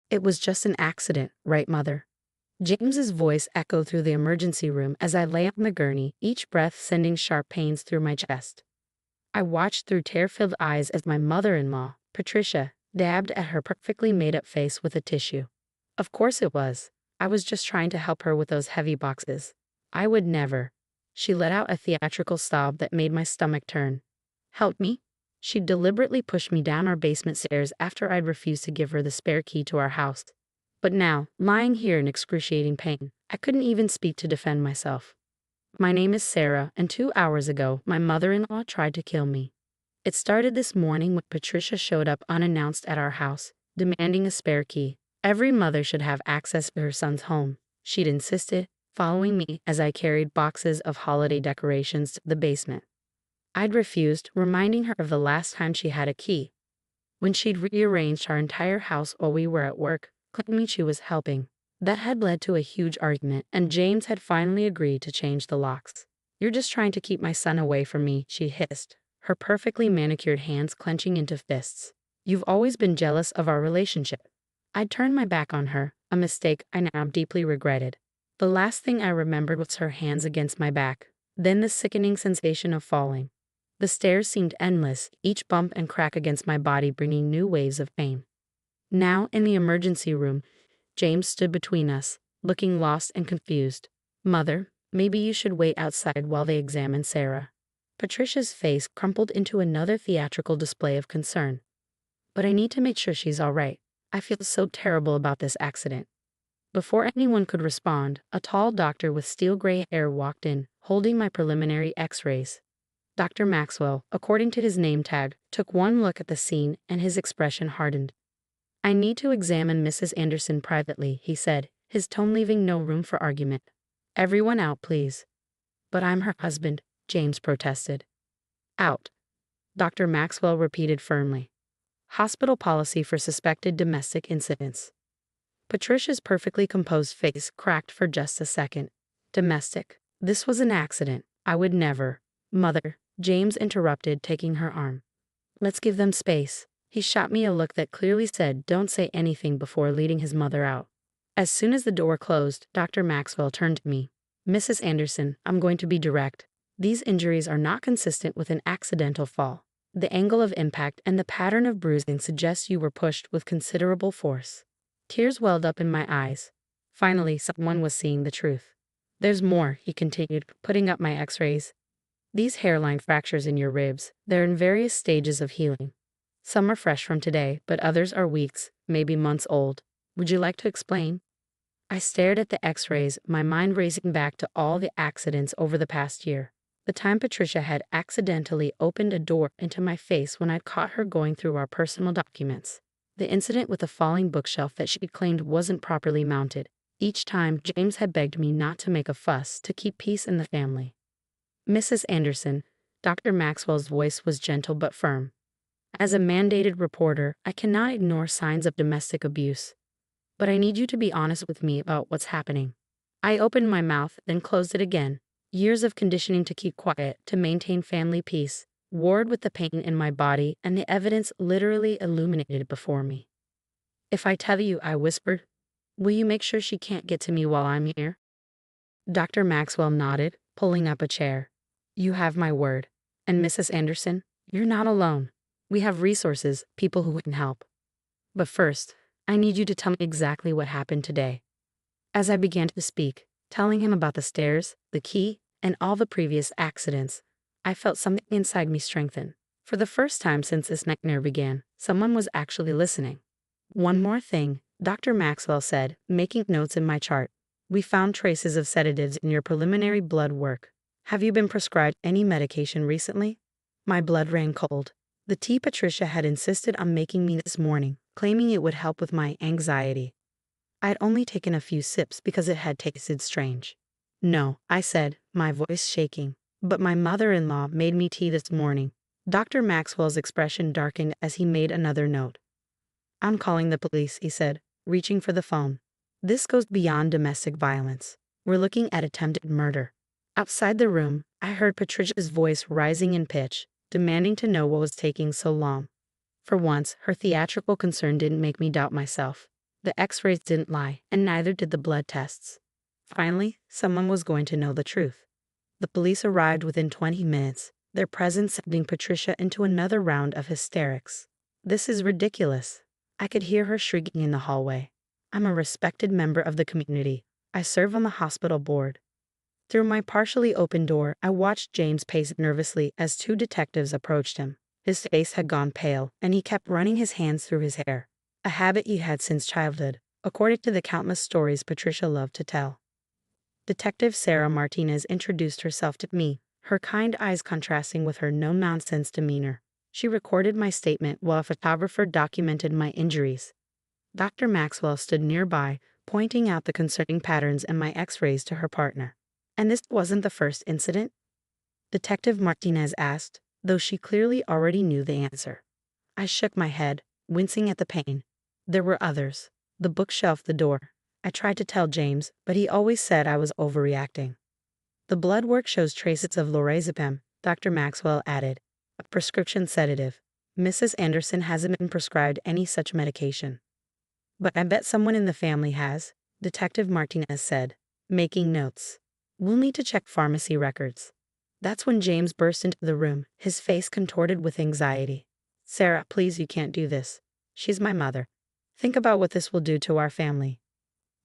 It was just an accident, right, Mother? James's voice echoed through the emergency room as I lay on the gurney, each breath sending sharp pains through my chest. I watched through tear-filled eyes as my mother-in-law, Patricia, dabbed at her perfectly made-up face with a tissue. Of course it was. I was just trying to help her with those heavy boxes. I would never. She let out a theatrical sob that made my stomach turn. Help me? She deliberately pushed me down our basement stairs after I'd refused to give her the spare key to our house. But now, lying here in excruciating pain, I couldn't even speak to defend myself. My name is Sarah, and 2 hours ago, my mother-in-law tried to kill me. It started this morning when Patricia showed up unannounced at our house, demanding a spare key. Every mother should have access to her son's home, she'd insisted, following me as I carried boxes of holiday decorations to the basement. I'd refused, reminding her of the last time she had a key, when she'd rearranged our entire house while we were at work, claiming she was helping. That had led to a huge argument, and James had finally agreed to change the locks. You're just trying to keep my son away from me, she hissed, her perfectly manicured hands clenching into fists. You've always been jealous of our relationship. I'd turned my back on her, a mistake I now deeply regretted. The last thing I remembered was her hands against my back, then the sickening sensation of falling. The stairs seemed endless, each bump and crack against my body bringing new waves of pain. Now, in the emergency room, James stood between us, looking lost and confused. Mother, maybe you should wait outside while they examine Sarah. Patricia's face crumpled into another theatrical display of concern. But I need to make sure she's all right. I feel so terrible about this accident. Before anyone could respond, a tall doctor with steel-gray hair walked in, holding my preliminary x-rays. Dr. Maxwell, according to his name tag, took one look at the scene and his expression hardened. I need to examine Mrs. Anderson privately, he said, his tone leaving no room for argument. Everyone out, please. But I'm her husband, James protested. Out. Dr. Maxwell repeated firmly. Hospital policy for suspected domestic incidents. Patricia's perfectly composed face cracked for just a second. Domestic. This was an accident. I would never. Mother, James interrupted, taking her arm. Let's give them space. He shot me a look that clearly said, don't say anything, before leading his mother out. As soon as the door closed, Dr. Maxwell turned to me. Mrs. Anderson, I'm going to be direct. These injuries are not consistent with an accidental fall. The angle of impact and the pattern of bruising suggests you were pushed with considerable force. Tears welled up in my eyes. Finally, someone was seeing the truth. There's more, he continued, putting up my x-rays. These hairline fractures in your ribs, they're in various stages of healing. Some are fresh from today, but others are weeks, maybe months old. Would you like to explain? I stared at the x-rays, my mind racing back to all the accidents over the past year. The time Patricia had accidentally opened a door into my face when I'd caught her going through our personal documents. The incident with the falling bookshelf that she claimed wasn't properly mounted. Each time, James had begged me not to make a fuss, to keep peace in the family. Mrs. Anderson, Dr. Maxwell's voice was gentle but firm. As a mandated reporter, I cannot ignore signs of domestic abuse. But I need you to be honest with me about what's happening. I opened my mouth, then closed it again. Years of conditioning to keep quiet, to maintain family peace, warred with the pain in my body, and the evidence literally illuminated before me. If I tell you, I whispered, will you make sure she can't get to me while I'm here? Dr. Maxwell nodded, pulling up a chair. You have my word. And Mrs. Anderson, you're not alone. We have resources, people who can help. But first, I need you to tell me exactly what happened today. As I began to speak, telling him about the stairs, the key, and all the previous accidents, I felt something inside me strengthen. For the first time since this nightmare began, someone was actually listening. One more thing, Dr. Maxwell said, making notes in my chart. We found traces of sedatives in your preliminary blood work. Have you been prescribed any medication recently? My blood ran cold. The tea Patricia had insisted on making me this morning, claiming it would help with my anxiety. I'd only taken a few sips because it had tasted strange. No, I said, my voice shaking. But my mother-in-law made me tea this morning. Dr. Maxwell's expression darkened as he made another note. I'm calling the police, he said, reaching for the phone. This goes beyond domestic violence. We're looking at attempted murder. Outside the room, I heard Patricia's voice rising in pitch, demanding to know what was taking so long. For once, her theatrical concern didn't make me doubt myself. The x-rays didn't lie, and neither did the blood tests. Finally, someone was going to know the truth. The police arrived within 20 minutes, their presence sending Patricia into another round of hysterics. "This is ridiculous." I could hear her shrieking in the hallway. "I'm a respected member of the community. I serve on the hospital board." Through my partially open door, I watched James pace nervously as two detectives approached him. His face had gone pale, and he kept running his hands through his hair, a habit he had since childhood, according to the countless stories Patricia loved to tell. Detective Sarah Martinez introduced herself to me, her kind eyes contrasting with her no-nonsense demeanor. She recorded my statement while a photographer documented my injuries. Dr. Maxwell stood nearby, pointing out the concerning patterns in my x-rays to her partner. "And this wasn't the first incident?" Detective Martinez asked, though she clearly already knew the answer. I shook my head, wincing at the pain. "There were others." The bookshelf, the door. I tried to tell James, but he always said I was overreacting. "The blood work shows traces of lorazepam," Dr. Maxwell added, "a prescription sedative. Mrs. Anderson hasn't been prescribed any such medication." "But I bet someone in the family has," Detective Martinez said, making notes. "We'll need to check pharmacy records." That's when James burst into the room, his face contorted with anxiety. "Sarah, please, you can't do this. She's my mother. Think about what this will do to our family."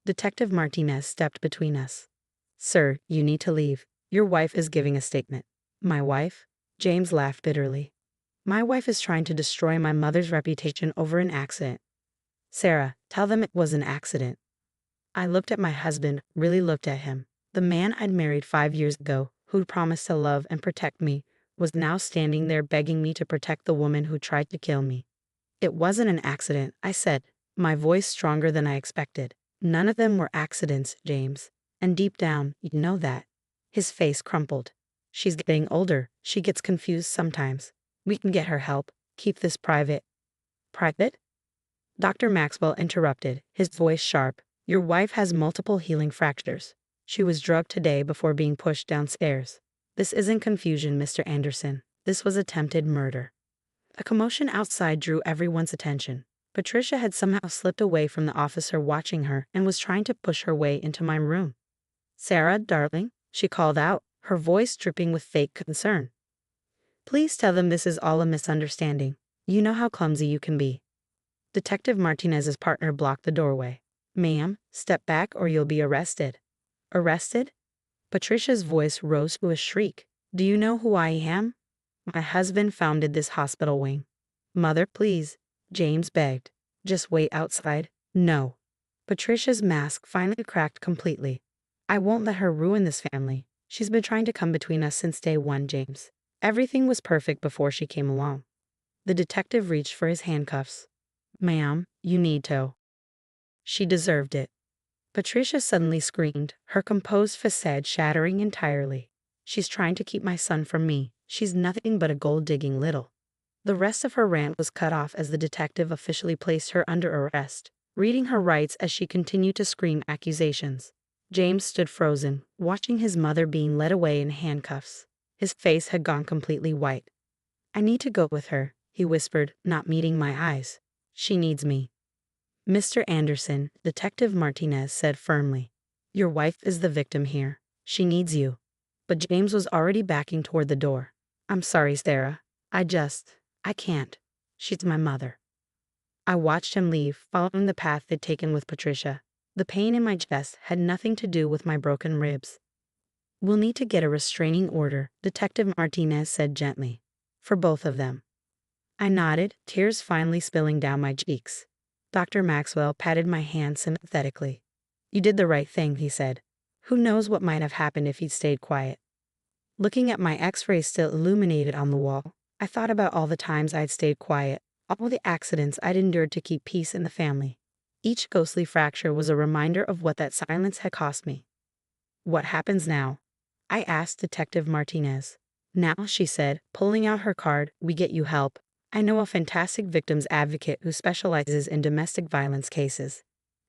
Detective Martinez stepped between us. "Sir, you need to leave. Your wife is giving a statement." "My wife?" James laughed bitterly. "My wife is trying to destroy my mother's reputation over an accident." "Sarah, tell them it was an accident." I looked at my husband, really looked at him. The man I'd married 5 years ago, who'd promised to love and protect me, was now standing there begging me to protect the woman who tried to kill me. "It wasn't an accident," I said, my voice stronger than I expected. "None of them were accidents, James. And deep down, you know that." His face crumpled. "She's getting older. She gets confused sometimes. We can get her help. Keep this private." "Private?" Dr. Maxwell interrupted, his voice sharp. "Your wife has multiple healing fractures. She was drugged today before being pushed downstairs. This isn't confusion, Mr. Anderson. This was attempted murder." A commotion outside drew everyone's attention. Patricia had somehow slipped away from the officer watching her and was trying to push her way into my room. "Sarah, darling," she called out, her voice dripping with fake concern. "Please tell them this is all a misunderstanding. You know how clumsy you can be." Detective Martinez's partner blocked the doorway. "Ma'am, step back or you'll be arrested." "Arrested?" Patricia's voice rose to a shriek. "Do you know who I am? My husband founded this hospital wing." "Mother, please," James begged. "Just wait outside." "No." Patricia's mask finally cracked completely. "I won't let her ruin this family. She's been trying to come between us since day one, James. Everything was perfect before she came along." The detective reached for his handcuffs. "Ma'am, you need to." She deserved it. Patricia suddenly screamed, her composed facade shattering entirely. "She's trying to keep my son from me. She's nothing but a gold-digging little." The rest of her rant was cut off as the detective officially placed her under arrest, reading her rights as she continued to scream accusations. James stood frozen, watching his mother being led away in handcuffs. His face had gone completely white. "I need to go with her," he whispered, not meeting my eyes. "She needs me." "Mr. Anderson," Detective Martinez said firmly, "your wife is the victim here. She needs you." But James was already backing toward the door. "I'm sorry, Sarah. I can't. She's my mother." I watched him leave, following the path they'd taken with Patricia. The pain in my chest had nothing to do with my broken ribs. "We'll need to get a restraining order," Detective Martinez said gently. "For both of them." I nodded, tears finally spilling down my cheeks. Dr. Maxwell patted my hand sympathetically. "You did the right thing," he said. "Who knows what might have happened if he'd stayed quiet." Looking at my x-rays still illuminated on the wall, I thought about all the times I'd stayed quiet, all the accidents I'd endured to keep peace in the family. Each ghostly fracture was a reminder of what that silence had cost me. "What happens now?" I asked Detective Martinez. "Now," she said, pulling out her card, "we get you help. I know a fantastic victims advocate who specializes in domestic violence cases.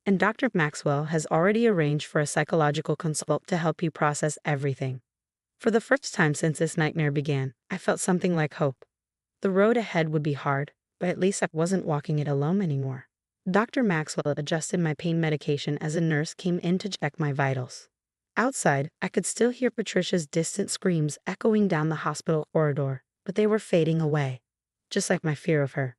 And Dr. Maxwell has already arranged for a psychological consult to help you process everything." For the first time since this nightmare began, I felt something like hope. The road ahead would be hard, but at least I wasn't walking it alone anymore. Dr. Maxwell adjusted my pain medication as a nurse came in to check my vitals. Outside, I could still hear Patricia's distant screams echoing down the hospital corridor, but they were fading away, just like my fear of her.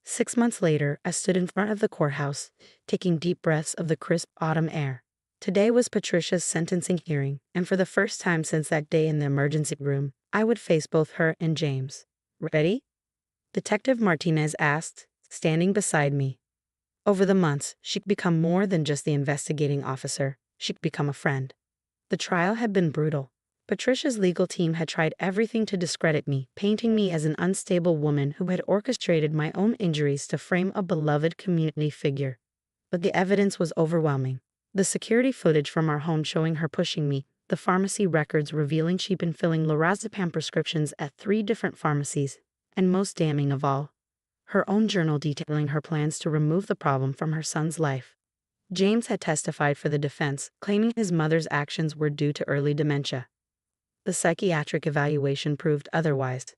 6 months later, I stood in front of the courthouse, taking deep breaths of the crisp autumn air. Today was Patricia's sentencing hearing, and for the first time since that day in the emergency room, I would face both her and James. Ready? Detective Martinez asked, standing beside me. Over the months, she'd become more than just the investigating officer. She'd become a friend. The trial had been brutal. Patricia's legal team had tried everything to discredit me, painting me as an unstable woman who had orchestrated my own injuries to frame a beloved community figure. But the evidence was overwhelming. The security footage from our home showing her pushing me, the pharmacy records revealing she'd been filling lorazepam prescriptions at 3 different pharmacies, and most damning of all, her own journal detailing her plans to remove the problem from her son's life. James had testified for the defense, claiming his mother's actions were due to early dementia. The psychiatric evaluation proved otherwise.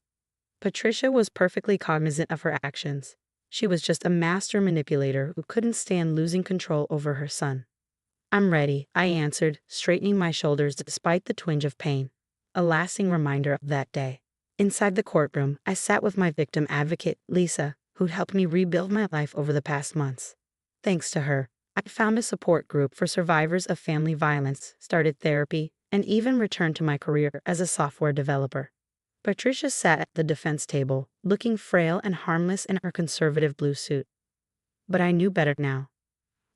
Patricia was perfectly cognizant of her actions. She was just a master manipulator who couldn't stand losing control over her son. "I'm ready," I answered, straightening my shoulders despite the twinge of pain. A lasting reminder of that day. Inside the courtroom, I sat with my victim advocate, Lisa, who'd helped me rebuild my life over the past months. Thanks to her, I found a support group for survivors of family violence, started therapy, and even returned to my career as a software developer. Patricia sat at the defense table, looking frail and harmless in her conservative blue suit. But I knew better now.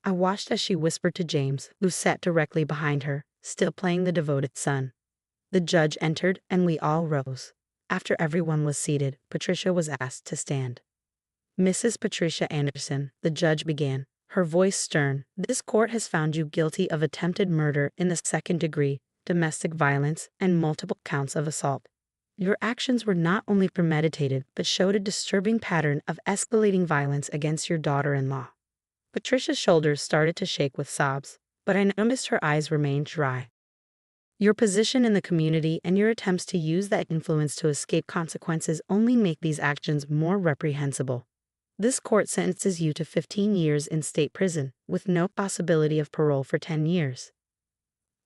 I watched as she whispered to James, who sat directly behind her, still playing the devoted son. The judge entered, and we all rose. After everyone was seated, Patricia was asked to stand. "Mrs. Patricia Anderson," the judge began, her voice stern, "this court has found you guilty of attempted murder in the 2nd degree, domestic violence, and multiple counts of assault. Your actions were not only premeditated but showed a disturbing pattern of escalating violence against your daughter-in-law." Patricia's shoulders started to shake with sobs, but I noticed her eyes remained dry. "Your position in the community and your attempts to use that influence to escape consequences only make these actions more reprehensible. This court sentences you to 15 years in state prison, with no possibility of parole for 10 years.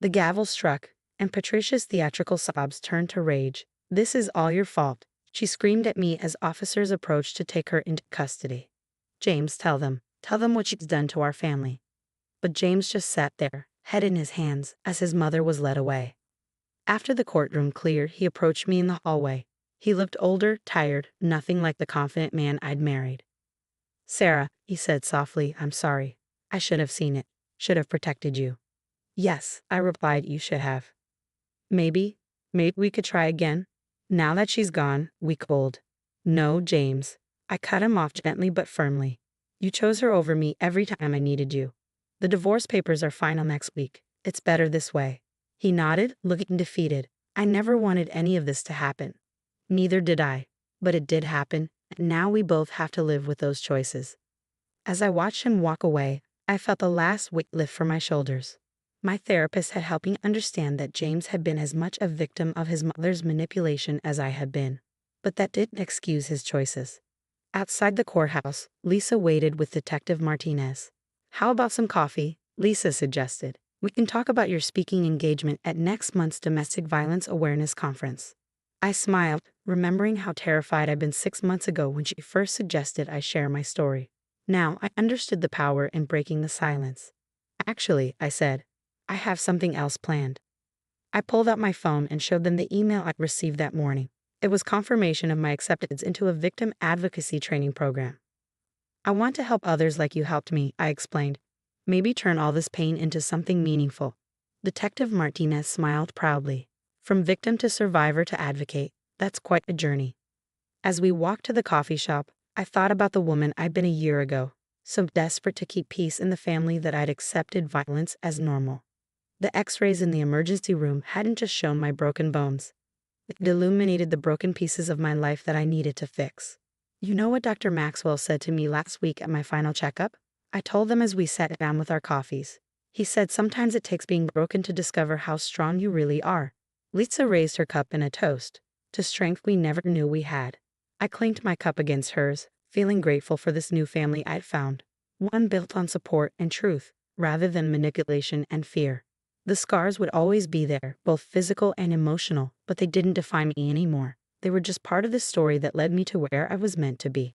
The gavel struck, and Patricia's theatrical sobs turned to rage. "This is all your fault," she screamed at me as officers approached to take her into custody. "James, tell them what she's done to our family." But James just sat there, head in his hands, as his mother was led away. After the courtroom cleared, he approached me in the hallway. He looked older, tired, nothing like the confident man I'd married. "Sarah," he said softly, "I'm sorry. I should have seen it. Should have protected you." "Yes," I replied, "you should have. Maybe we could try again. Now that she's gone, we could." "No, James." I cut him off gently but firmly. "You chose her over me every time I needed you. The divorce papers are final next week. It's better this way." He nodded, looking defeated. "I never wanted any of this to happen." Neither did I. But it did happen, and now we both have to live with those choices. As I watched him walk away, I felt the last weight lift from my shoulders. My therapist had helped me understand that James had been as much a victim of his mother's manipulation as I had been. But that didn't excuse his choices. Outside the courthouse, Lisa waited with Detective Martinez. "How about some coffee?" Lisa suggested. "We can talk about your speaking engagement at next month's Domestic Violence Awareness Conference." I smiled, remembering how terrified I'd been 6 months ago when she first suggested I share my story. Now I understood the power in breaking the silence. "Actually," I said, "I have something else planned." I pulled out my phone and showed them the email I'd received that morning. It was confirmation of my acceptance into a victim advocacy training program. "I want to help others like you helped me," I explained. "Maybe turn all this pain into something meaningful." Detective Martinez smiled proudly. From victim to survivor to advocate, that's quite a journey. As we walked to the coffee shop, I thought about the woman I'd been a year ago, so desperate to keep peace in the family that I'd accepted violence as normal. The X-rays in the emergency room hadn't just shown my broken bones. It illuminated the broken pieces of my life that I needed to fix. "You know what Dr. Maxwell said to me last week at my final checkup?" I told them as we sat down with our coffees. "He said sometimes it takes being broken to discover how strong you really are." Lisa raised her cup in a toast, to strength we never knew we had. I clinked my cup against hers, feeling grateful for this new family I'd found. one built on support and truth, rather than manipulation and fear. The scars would always be there, both physical and emotional, but they didn't define me anymore. They were just part of the story that led me to where I was meant to be.